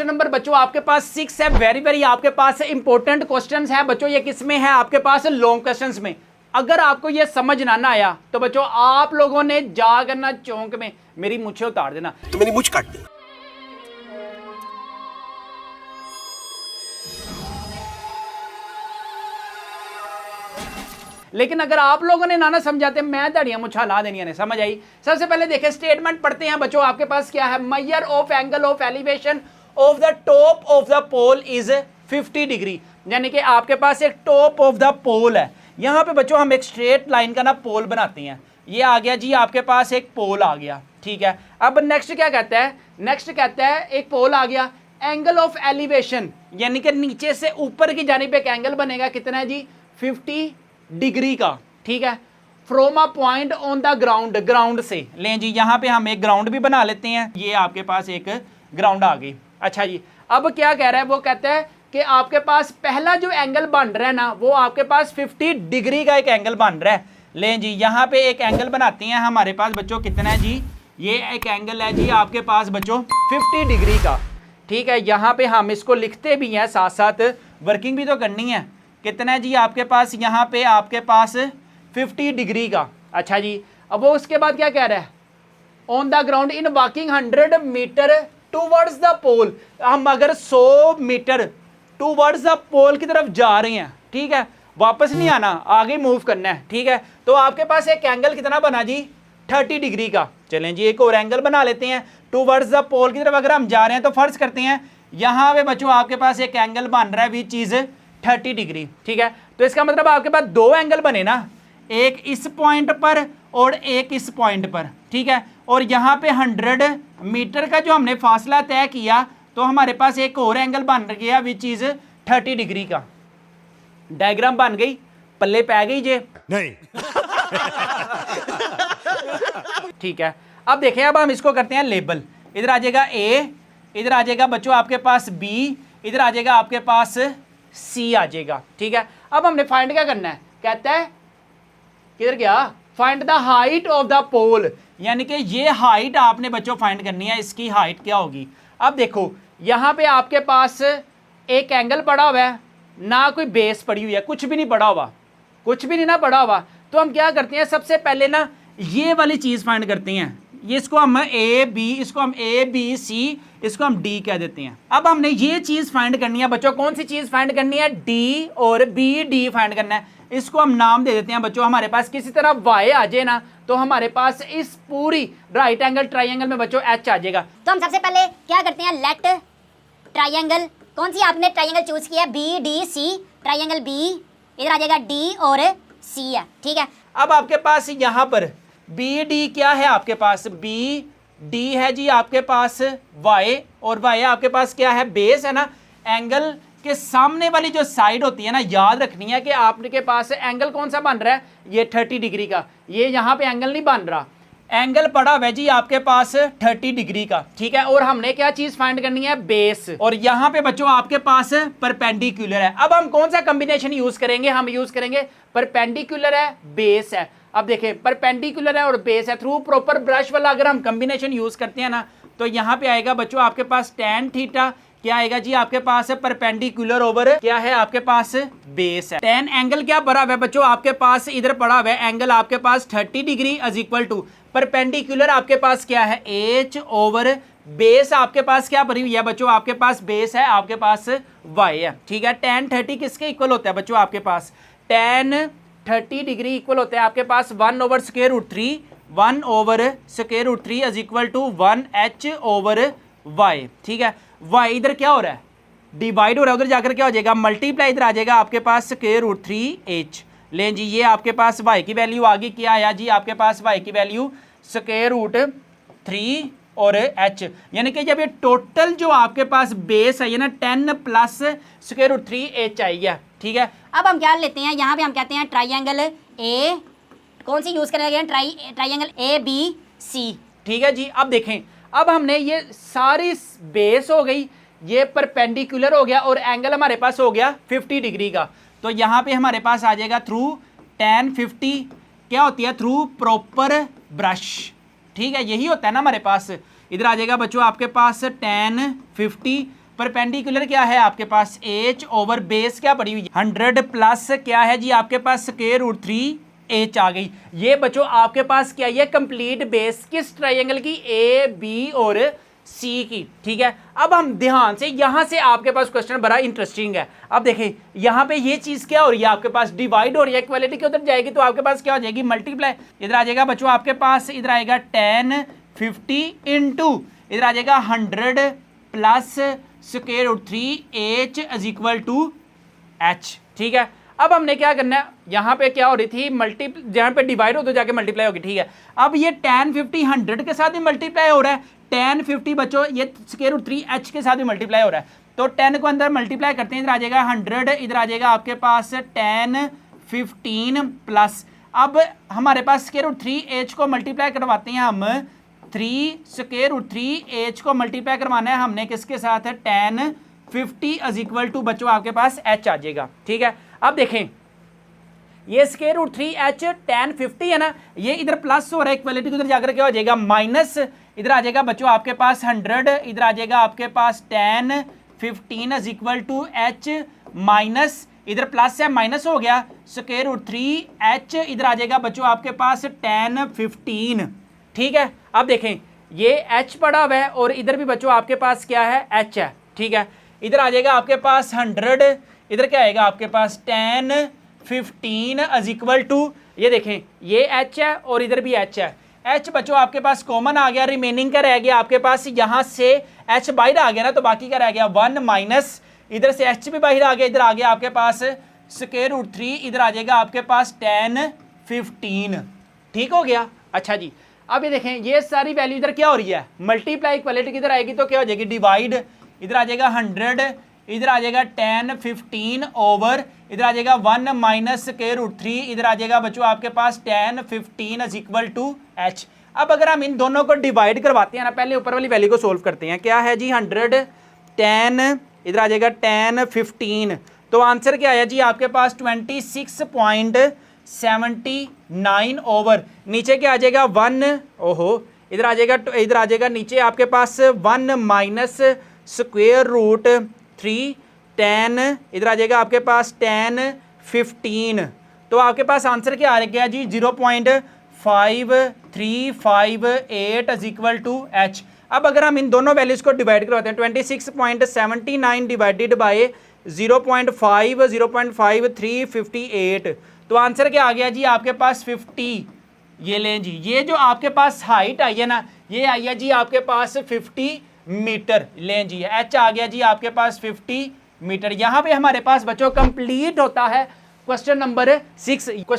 Question number बच्चों आपके पास 6 है। वेरी वेरी आपके पास इंपॉर्टेंट क्वेश्चंस है बच्चों। ये किसमें है? आपके पास लॉन्ग क्वेश्चंस में। अगर आपको ये समझ ना आया तो बच्चों आप लोगों ने जा करना चौंक में मेरी मुझे उतार देना, तो मेरी मुझ काट दी। लेकिन अगर आप लोगों ने ना समझाते मैं दाड़ियां मुछा ला देनी है। समझ आई? सबसे पहले देखें स्टेटमेंट पढ़ते हैं बच्चों। आपके पास क्या है? Measure of angle of elevation of the top of the pole is 50 degree. यानी कि आपके पास एक टॉप ऑफ द पोल है। यहां पे बच्चों हम एक स्ट्रेट लाइन का ना पोल बनाते हैं। ये आ गया जी, आपके पास एक पोल आ गया। ठीक है, अब नेक्स्ट क्या कहता है? नेक्स्ट कहता है एक पोल आ गया, एंगल ऑफ एलिवेशन यानी कि नीचे से ऊपर की जानिब एक एंगल बनेगा। कितना है जी? 50 डिग्री का। ठीक है, from a point on the ground, ground से लें जी। यहां पे हम एक ग्राउंड भी बना लेते हैं। ये आपके पास एक ग्राउंड आ गई। अच्छा जी, अब क्या कह रहा है? वो कहता है कि आपके पास पहला जो एंगल बन रहा है ना, वो आपके पास 50 डिग्री का एक एंगल बन रहा है। लें जी, यहां पे एक एंगल बनाते हैं। हमारे पास बच्चों कितना है जी? ये एक एंगल है जी आपके पास बच्चों 50 डिग्री का। ठीक है, यहां पे हम इसको लिखते भी हैं, साथ साथ वर्किंग भी तो करनी है। कितना है जी आपके पास? यहाँ पे आपके पास 50 डिग्री का। अच्छा जी, अब वो उसके बाद क्या कह रहा है? On the ground in walking 100 metre towards the pole. हम अगर 100 मीटर टूवर्ड्स द पोल की तरफ जा रहे हैं, ठीक है, वापस नहीं आना, आगे मूव करना है। ठीक है, तो आपके पास एक एंगल कितना बना जी? 30 डिग्री का। चलें जी, एक और एंगल बना लेते हैं टूवर्ड्स द पोल की तरफ। अगर हम जा रहे हैं तो फर्ज करते हैं यहाँ पे बच्चों आपके पास एक एंगल बन रहा है विच इज 30 डिग्री। ठीक है, तो इसका मतलब आपके पास दो एंगल बने ना, एक इस पॉइंट पर और एक इस पॉइंट पर। ठीक है, और यहाँ पे 100 मीटर का जो हमने फासला तय किया, तो हमारे पास एक और एंगल बन गया विच इज 30 डिग्री का। डायग्राम बन गई, पल्ले पै गई जे नहीं। ठीक है, अब देखें, अब हम इसको करते हैं लेबल। इधर आ जाएगा ए, इधर आ जाएगा बच्चों आपके पास बी, इधर आ जाएगा आपके पास सी आ जाएगा। ठीक है, अब हमने फाइंड क्या करना है? कहता है किधर गया? Find the height of the pole, यानी कि ये हाइट आपने बच्चों फाइंड करनी है। इसकी हाइट क्या होगी? अब देखो यहां पे आपके पास एक एंगल पड़ा हुआ है, ना कोई बेस पड़ी हुई है, कुछ भी नहीं पड़ा हुआ, कुछ भी नहीं ना पड़ा हुआ। तो हम क्या करते हैं? सबसे पहले ना ये वाली चीज फाइंड करते हैं। ये इसको हम ए बी, इसको हम ए बी सी, इसको हम डी कह देते हैं। अब हमने ये चीज फाइंड करनी है बच्चों। कौन सी चीज फाइंड करनी है? डी और बी, डी फाइंड करना है। इसको हम नाम दे देते हैं बच्चों। हमारे पास किसी तरह वाई आ जाए ना, तो हमारे पास इस पूरी राइट एंगल ट्राइंगल में बच्चों एच आ जाएगा। तो हम सबसे पहले क्या करते हैं? लेट ट्राइंगल, कौन सी आपने ट्राइंगल चूज किया? B D C, triangle B, इधर आ जाएगा डी और सी है। ठीक है, अब आपके पास यहाँ पर बी डी क्या है? आपके पास बी डी है जी आपके पास वाई, और वाई आपके पास क्या है? बेस है ना। एंगल के सामने वाली जो साइड होती है ना, याद रखनी है कि आपके पास एंगल कौन सा बन रहा है? ये 30 डिग्री का। ये यहाँ पे एंगल नहीं बन रहा, एंगल पड़ा हुआ है जी आपके पास 30 डिग्री का। ठीक है, और हमने क्या चीज फाइंड करनी है? बेस। और यहाँ पे बच्चों आपके पास परपेंडिकुलर है। अब हम कौन सा कॉम्बिनेशन यूज करेंगे? हम यूज करेंगे परपेंडिकुलर है, बेस है। अब देखें, परपेंडिकुलर है और बेस है, थ्रू प्रॉपर ब्रश वाला अगर हम कॉम्बिनेशन यूज करते हैं ना, तो यहाँ पे आएगा बच्चों आपके पास tan थीटा क्या आएगा जी? आपके पास परपेंडिकुलर ओवर क्या है? आपके पास बेस है। tan एंगल क्या पड़ा हुआ है बच्चों? आपके पास इधर पड़ा हुआ है एंगल आपके पास 30 degree is equal to perpendicular आपके पास क्या है? h ओवर बेस आपके पास क्या भरी हुई है बच्चों? आपके पास बेस है, आपके पास y है। ठीक है, tan 30 किसके इक्वल होता है बच्चों? आपके पास tan 30 डिग्री इक्वल होता है आपके पास 1 over square root 3, 1 over square root 3 is equal to 1h over y। ठीक है, y इधर क्या हो रहा है? डिवाइड हो रहा है, उधर जाकर क्या हो जाएगा? मल्टीप्लाई, इधर आ जाएगा आपके पास स्क्वायर रूट 3h। लें जी, ये आपके पास y की वैल्यू आ गई। क्या आया जी आपके पास? y की वैल्यू स्क्वायर रूट 3 और h, यानी कि जब ये टोटल जो आपके पास बेस है ये ना 10 प्लस स्क्वायर रूट 3h आई है। ठीक है, अब हम क्या लेते हैं? यहाँ पे हम कहते हैं ट्राइंगल ए, कौन सी यूज करेंगे? Triangle A B C. ठीक है जी, अब देखें, अब हमने ये सारी बेस हो गई, ये परपेंडिकुलर हो गया, और एंगल हमारे पास हो गया 50 डिग्री का। तो यहाँ पे हमारे पास आ जाएगा थ्रू tan 50 क्या होती है? Through proper brush. ठीक है, यही होता है ना हमारे पास। इधर आ जाएगा बच्चों आपके पास tan 50 परपेंडिकुलर क्या है आपके पास h ओवर बेस क्या पड़ी हुई है 100 प्लस क्या है जी आपके पास स्क्वायर रूट 3 h आ गई। ये बच्चों आपके पास क्या है कंप्लीट बेस किस ट्राइंगल की ए बी और सी की। ठीक है, अब हम ध्यान से यहां से आपके पास क्वेश्चन बड़ा इंटरेस्टिंग है। अब देखें यहां पे ये चीज क्या हो रही है आपके पास डिवाइड हो रही है, इक्वालिटी के उधर जाएगी तो आपके पास क्या हो जाएगी मल्टीप्लाई। इधर आ जाएगा बच्चों आपके पास इधर आएगा 10 50 इंटू इधर आ जाएगा 100 plus square root 3h is equal to h। ठीक है, अब हमने क्या करना है यहाँ पे क्या हो रही थी जहाँ पे डिवाइड हो तो जाके मल्टीप्लाई होगी। ठीक है, अब ये 10 50 100 के साथ ही मल्टीप्लाई हो रहा है, 10 50 बच्चों ये स्क्वायर रूट 3h के साथ ही मल्टीप्लाई हो रहा है, तो 10 को अंदर मल्टीप्लाई करते हैं, इधर आ जाएगा 100 इधर आ जाएगा आपके पास 10 15 प्लस अब हमारे पास स्क्वायर रूट 3h को मल्टीप्लाई करवाते हैं हम 3 स्क्वायर रूट 3h को मल्टीप्लाई करवाना है हमने किसके साथ है 10 50 इज इक्वल टू बच्चों आपके पास h आ जाएगा। ठीक है, अब देखें ये स्क्वायर रूट 3h 10 50 है ना, ये इधर प्लस हो रहा है इक्वलिटी को उधर जाकर क्या हो जाएगा माइनस, इधर आ जाएगा बच्चों आपके पास 100 इधर आ जाएगा आपके पास 10 15 is equal to h minus इधर प्लस है माइनस हो गया स्क्वायर रूट 3h इधर आ जाएगा बच्चों आपके पास 10 15। ठीक है, अब देखें ये h पड़ा हुआ है और इधर भी बच्चों आपके पास क्या है h है। ठीक है, इधर आ जाएगा आपके पास 100 इधर क्या आएगा आपके पास 10 15 इज इक्वल टू ये देखें ये h है और इधर भी h है, h बच्चों आपके पास कॉमन आ गया, रिमेनिंग का रह गया आपके पास यहाँ से h बाहर आ गया ना, तो बाकी का रह गया 1 माइनस इधर से h भी बाहर आ गया, इधर आ गया आपके पास स्क्वायर रूट 3 इधर आ जाएगा आपके पास 10 15। ठीक हो गया। अच्छा जी, अब ये देखें ये सारी वैल्यू इधर क्या हो रही है मल्टीप्लाई, इक्वालिटी किधर आएगी तो क्या हो जाएगी डिवाइड, इधर आ जाएगा 100 इधर आ जाएगा 10 15 ओवर इधर आ जाएगा 1 माइनस स्क्वायर रूट 3 इधर आ जाएगा बच्चों आपके पास 10 15 इज इक्वल टू h। अब अगर हम इन दोनों को डिवाइड करवाते हैं ना, पहले ऊपर वाली वैल्यू को सोल्व करते हैं, क्या है जी 100 10 इधर आ जाएगा 10 15, तो आंसर क्या आया जी आपके पास 26.79 ओवर नीचे क्या आ जाएगा 1 ओहो इधर आ जाएगा नीचे आपके पास 1 माइनस स्क्वायर रूट 3 10 इधर आ जाएगा आपके पास 10 15, तो आपके पास आंसर क्या आ गया जी 0.5358 इज इक्वल टू h। अब अगर हम इन दोनों वैल्यूज को डिवाइड करवाते हैं 26.79 डिवाइडेड बाय 0.5358 तो आंसर क्या आ गया जी आपके पास 50। ये लें जी, ये जो आपके पास हाइट आई है ना ये आई है जी आपके पास 50 मीटर, लें जी h आ गया जी आपके पास 50 मीटर। यहाँ पे हमारे पास बच्चों कंप्लीट होता है क्वेश्चन नंबर 6। क्वेश्चन